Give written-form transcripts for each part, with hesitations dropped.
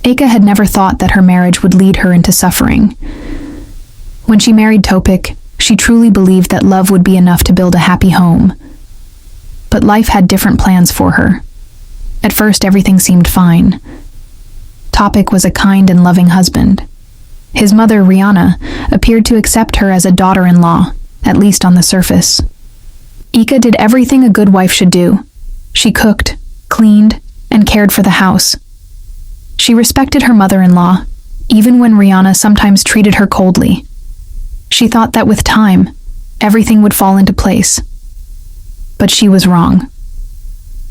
Eka had never thought that her marriage would lead her into suffering. When she married Topik, she truly believed that love would be enough to build a happy home. But life had different plans for her. At first, everything seemed fine. Topik was a kind and loving husband. His mother, Rihanna, appeared to accept her as a daughter-in-law, at least on the surface. Eka did everything a good wife should do. She cooked, cleaned, and cared for the house. She respected her mother-in-law, even when Rihanna sometimes treated her coldly. She thought that with time, everything would fall into place. But she was wrong.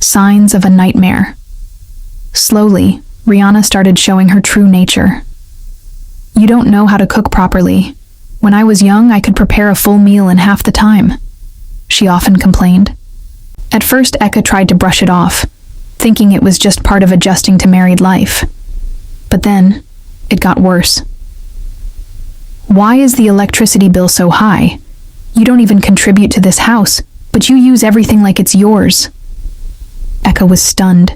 Signs of a nightmare. Slowly, Rihanna started showing her true nature. "You don't know how to cook properly. When I was young, I could prepare a full meal in half the time," she often complained. At first, Eka tried to brush it off, thinking it was just part of adjusting to married life. But then, it got worse. "Why is the electricity bill so high? You don't even contribute to this house, but you use everything like it's yours." Eka was stunned.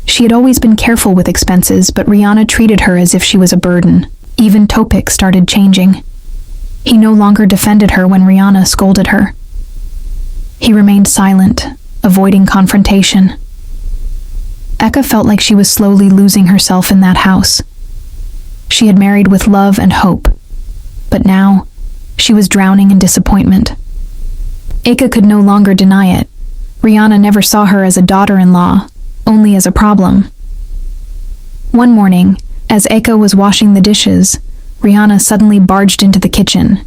She had always been careful with expenses, but Rihanna treated her as if she was a burden. Even Topik started changing. He no longer defended her when Rihanna scolded her. He remained silent, avoiding confrontation. Eka felt like she was slowly losing herself in that house. She had married with love and hope, but now she was drowning in disappointment. Eka could no longer deny it. Rihanna never saw her as a daughter-in-law, only as a problem. One morning, as Eka was washing the dishes, Rihanna suddenly barged into the kitchen.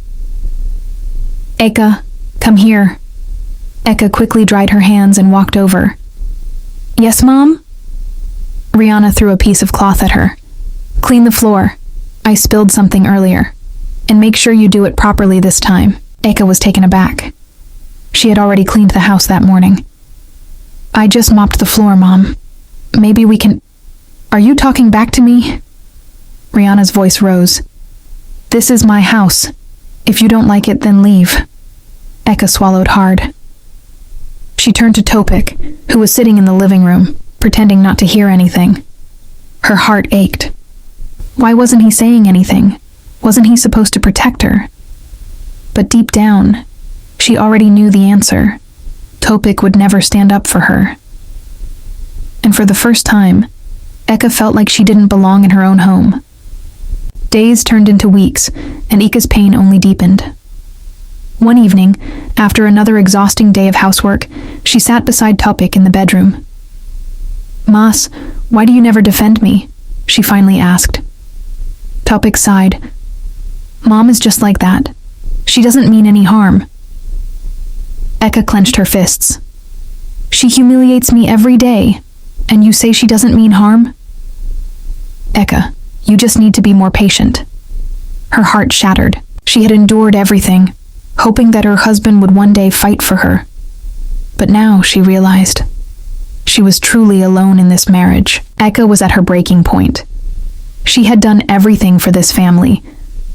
"Eka, come here." Eka quickly dried her hands and walked over. "Yes, Mom?" Rihanna threw a piece of cloth at her. "Clean the floor. I spilled something earlier. And make sure you do it properly this time." Eka was taken aback. She had already cleaned the house that morning. "I just mopped the floor, Mom. Maybe we can—" "Are you talking back to me?" Rihanna's voice rose. "This is my house. If you don't like it, then leave." Eka swallowed hard. She turned to Topik, who was sitting in the living room, pretending not to hear anything. Her heart ached. Why wasn't he saying anything? Wasn't he supposed to protect her? But deep down, she already knew the answer. Topik would never stand up for her. And for the first time, Eka felt like she didn't belong in her own home. Days turned into weeks, and Eka's pain only deepened. One evening, after another exhausting day of housework, she sat beside Topik in the bedroom. "Mas, why do you never defend me?" she finally asked. Topik sighed. "Mom is just like that. She doesn't mean any harm." Eka clenched her fists. "She humiliates me every day, and you say she doesn't mean harm?" "Eka, you just need to be more patient." Her heart shattered. She had endured everything, hoping that her husband would one day fight for her. But now she realized she was truly alone in this marriage. Eka was at her breaking point. She had done everything for this family,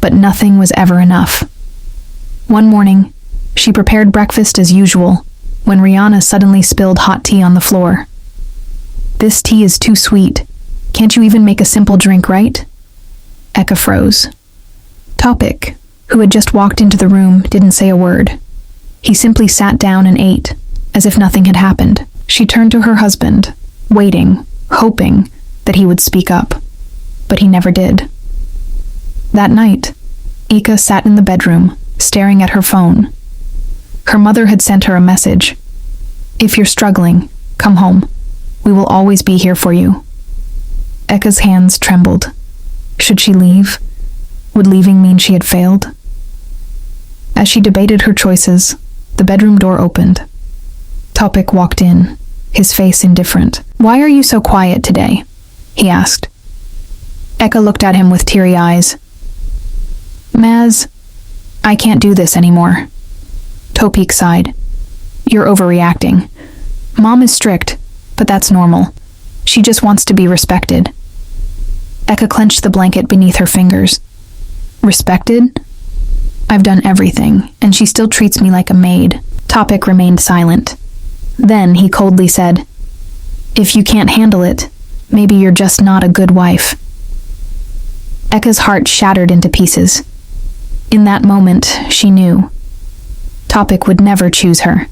but nothing was ever enough. One morning, she prepared breakfast as usual, when Rihanna suddenly spilled hot tea on the floor. "This tea is too sweet. Can't you even make a simple drink, right?" Eka froze. Topik, who had just walked into the room, didn't say a word. He simply sat down and ate, as if nothing had happened. She turned to her husband, waiting, hoping that he would speak up. But he never did. That night, Eka sat in the bedroom, staring at her phone. Her mother had sent her a message. "If you're struggling, come home. We will always be here for you." Eka's hands trembled. Should she leave? Would leaving mean she had failed? As she debated her choices, the bedroom door opened. Topik walked in, his face indifferent. "Why are you so quiet today?" he asked. Eka looked at him with teary eyes. "Maz, I can't do this anymore." Topik sighed. "You're overreacting. Mom is strict, but that's normal. She just wants to be respected." Eka clenched the blanket beneath her fingers. "Respected? I've done everything, and she still treats me like a maid." Topik remained silent. Then he coldly said, "If you can't handle it, maybe you're just not a good wife." Eka's heart shattered into pieces. In that moment, she knew. Topik would never choose her.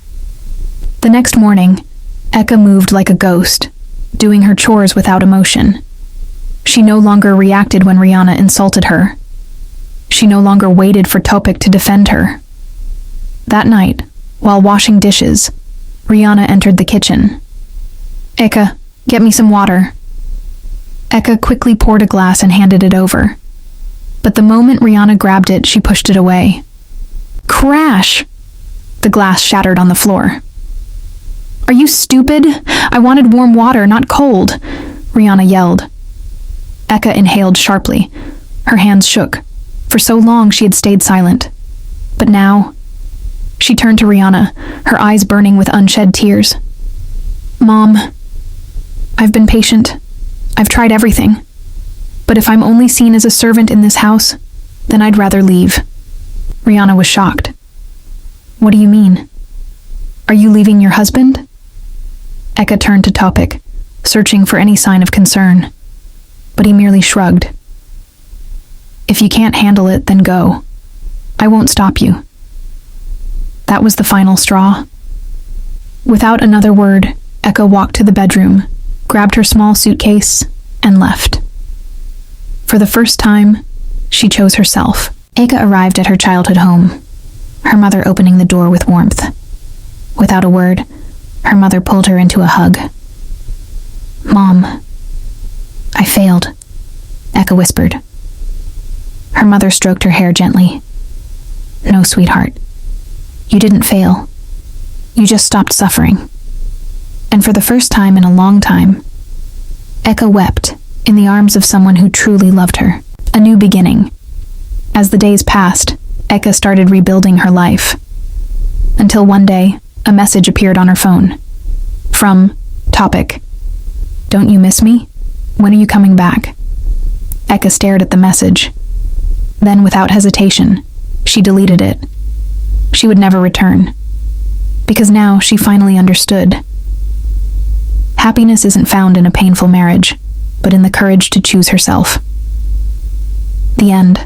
The next morning, Eka moved like a ghost, doing her chores without emotion. She no longer reacted when Rihanna insulted her. She no longer waited for Topik to defend her. That night, while washing dishes, Rihanna entered the kitchen. "Eka, get me some water." Eka quickly poured a glass and handed it over. But the moment Rihanna grabbed it, she pushed it away. Crash! The glass shattered on the floor. "Are you stupid? I wanted warm water, not cold," Rihanna yelled. Eka inhaled sharply. Her hands shook. For so long she had stayed silent. But now, she turned to Rihanna, her eyes burning with unshed tears. "Mom, I've been patient. I've tried everything. But if I'm only seen as a servant in this house, then I'd rather leave." Rihanna was shocked. "What do you mean? Are you leaving your husband?" Eka turned to Topik, searching for any sign of concern. But he merely shrugged. "If you can't handle it, then go. I won't stop you." That was the final straw. Without another word, Eka walked to the bedroom, grabbed her small suitcase, and left. For the first time, she chose herself. Eka arrived at her childhood home, her mother opening the door with warmth. Without a word, her mother pulled her into a hug. "Mom, I failed," Eka whispered. Her mother stroked her hair gently. "No, sweetheart. You didn't fail. You just stopped suffering." And for the first time in a long time, Eka wept in the arms of someone who truly loved her. A new beginning. As the days passed, Eka started rebuilding her life. Until one day, a message appeared on her phone. From Topik. "Don't you miss me? When are you coming back?" Eka stared at the message. Then, without hesitation, she deleted it. She would never return. Because now she finally understood. Happiness isn't found in a painful marriage, but in the courage to choose herself. The end.